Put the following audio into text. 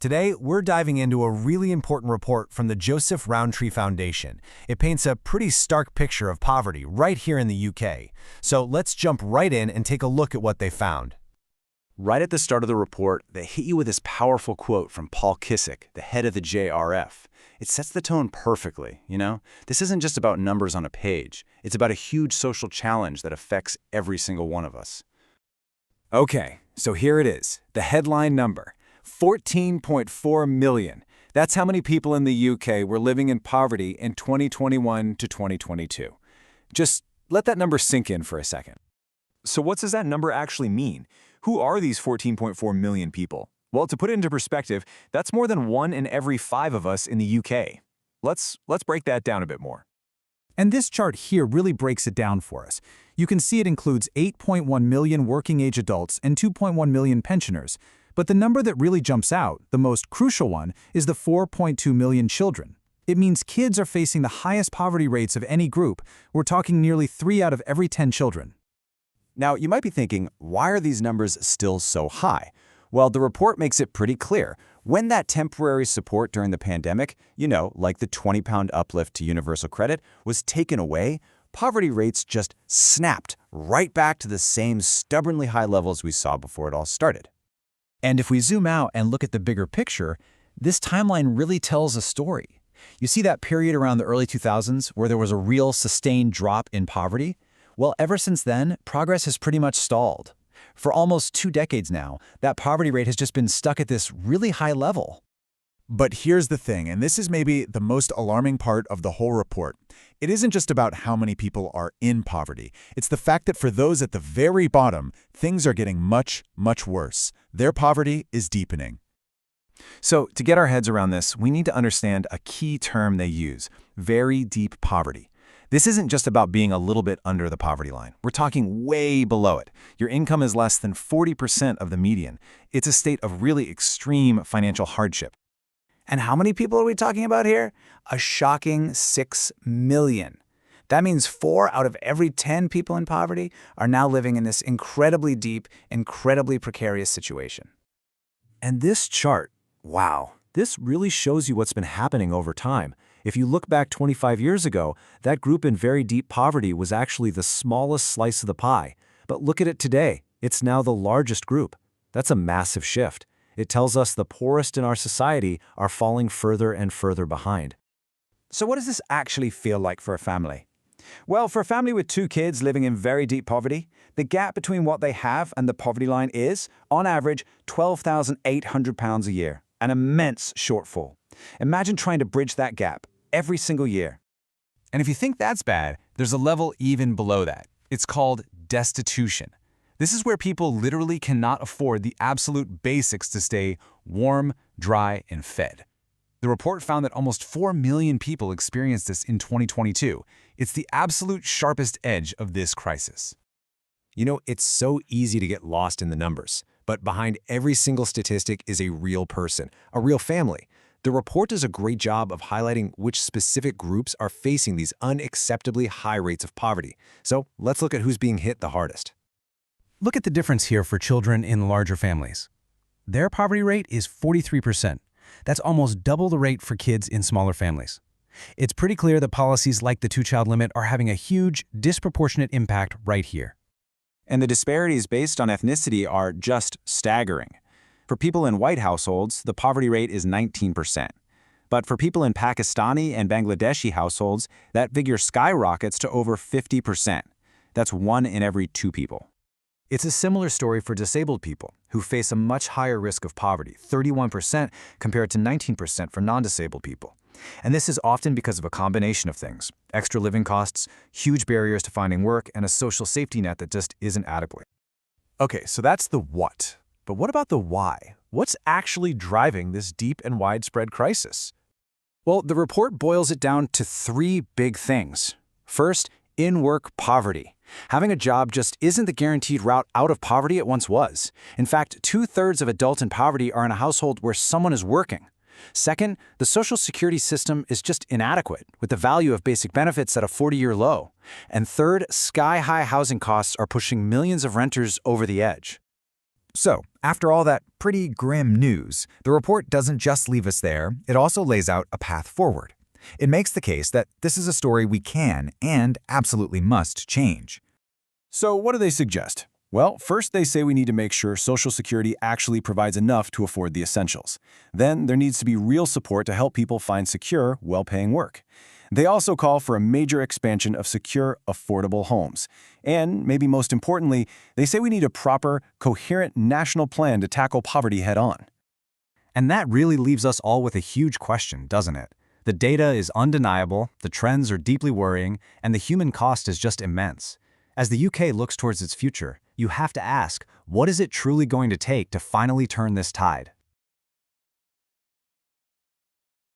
Today, we're diving into a really important report from the Joseph Rowntree Foundation. It paints a pretty stark picture of poverty right here in the UK. So let's jump right in and take a look at what they found. Right at the start of the report, they hit you with this powerful quote from Paul Kissick, the head of the JRF. It sets the tone perfectly, you know? This isn't just about numbers on a page. It's about a huge social challenge that affects every single one of us. Okay, so here it is, the headline number, 14.4 million. That's how many people in the UK were living in poverty in 2021 to 2022. Just let that number sink in for a second. So what does that number actually mean? Who are these 14.4 million people? Well, to put it into perspective, that's more than 1 in every 5 of us in the UK. Let's break that down a bit more. And this chart here really breaks it down for us. You can see it includes 8.1 million working-age adults and 2.1 million pensioners. But the number that really jumps out, the most crucial one, is the 4.2 million children. It means kids are facing the highest poverty rates of any group. We're talking nearly 3 out of every 10 children. Now, you might be thinking, why are these numbers still so high? Well, the report makes it pretty clear. When that temporary support during the pandemic, like the £20 uplift to universal credit, was taken away, poverty rates just snapped right back to the same stubbornly high levels we saw before it all started. And if we zoom out and look at the bigger picture, this timeline really tells a story. You see that period around the early 2000s where there was a real sustained drop in poverty? Well, ever since then, progress has pretty much stalled. For almost 2 decades now, that poverty rate has just been stuck at this really high level. But here's the thing, and this is maybe the most alarming part of the whole report. It isn't just about how many people are in poverty. It's the fact that for those at the very bottom, things are getting much, much worse. Their poverty is deepening. So to get our heads around this, we need to understand a key term they use, very deep poverty. This isn't just about being a little bit under the poverty line. We're talking way below it. Your income is less than 40% of the median. It's a state of really extreme financial hardship. And how many people are we talking about here? A shocking 6 million. That means 4 out of every 10 people in poverty are now living in this incredibly deep, incredibly precarious situation. And this chart, wow, this really shows you what's been happening over time. If you look back 25 years ago, that group in very deep poverty was actually the smallest slice of the pie. But look at it today. It's now the largest group. That's a massive shift. It tells us the poorest in our society are falling further and further behind. So what does this actually feel like for a family? Well, for a family with 2 kids living in very deep poverty, the gap between what they have and the poverty line is, on average, £12,800 a year, an immense shortfall. Imagine trying to bridge that gap every single year. And if you think that's bad, there's a level even below that. It's called destitution. This is where people literally cannot afford the absolute basics to stay warm, dry, and fed. The report found that almost 4 million people experienced this in 2022. It's the absolute sharpest edge of this crisis. It's so easy to get lost in the numbers, but behind every single statistic is a real person, a real family. The report does a great job of highlighting which specific groups are facing these unacceptably high rates of poverty. So let's look at who's being hit the hardest. Look at the difference here for children in larger families. Their poverty rate is 43%. That's almost double the rate for kids in smaller families. It's pretty clear that policies like the 2-child limit are having a huge, disproportionate impact right here. And the disparities based on ethnicity are just staggering. For people in white households, the poverty rate is 19%. But for people in Pakistani and Bangladeshi households, that figure skyrockets to over 50%. That's 1 in every 2 people. It's a similar story for disabled people, who face a much higher risk of poverty, 31% compared to 19% for non-disabled people. And this is often because of a combination of things: extra living costs, huge barriers to finding work, and a social safety net that just isn't adequate. Okay, so that's the what. But what about the why? What's actually driving this deep and widespread crisis? Well, the report boils it down to 3 big things. First, in-work poverty. Having a job just isn't the guaranteed route out of poverty it once was. In fact, 2/3 of adults in poverty are in a household where someone is working. Second, the social security system is just inadequate, with the value of basic benefits at a 40-year low. And third, sky-high housing costs are pushing millions of renters over the edge. So, after all that pretty grim news, the report doesn't just leave us there, it also lays out a path forward. It makes the case that this is a story we can and absolutely must change. So what do they suggest? Well, first they say we need to make sure Social Security actually provides enough to afford the essentials. Then there needs to be real support to help people find secure, well-paying work. They also call for a major expansion of secure, affordable homes. And, maybe most importantly, they say we need a proper, coherent national plan to tackle poverty head-on. And that really leaves us all with a huge question, doesn't it? The data is undeniable, the trends are deeply worrying, and the human cost is just immense. As the UK looks towards its future, you have to ask, what is it truly going to take to finally turn this tide?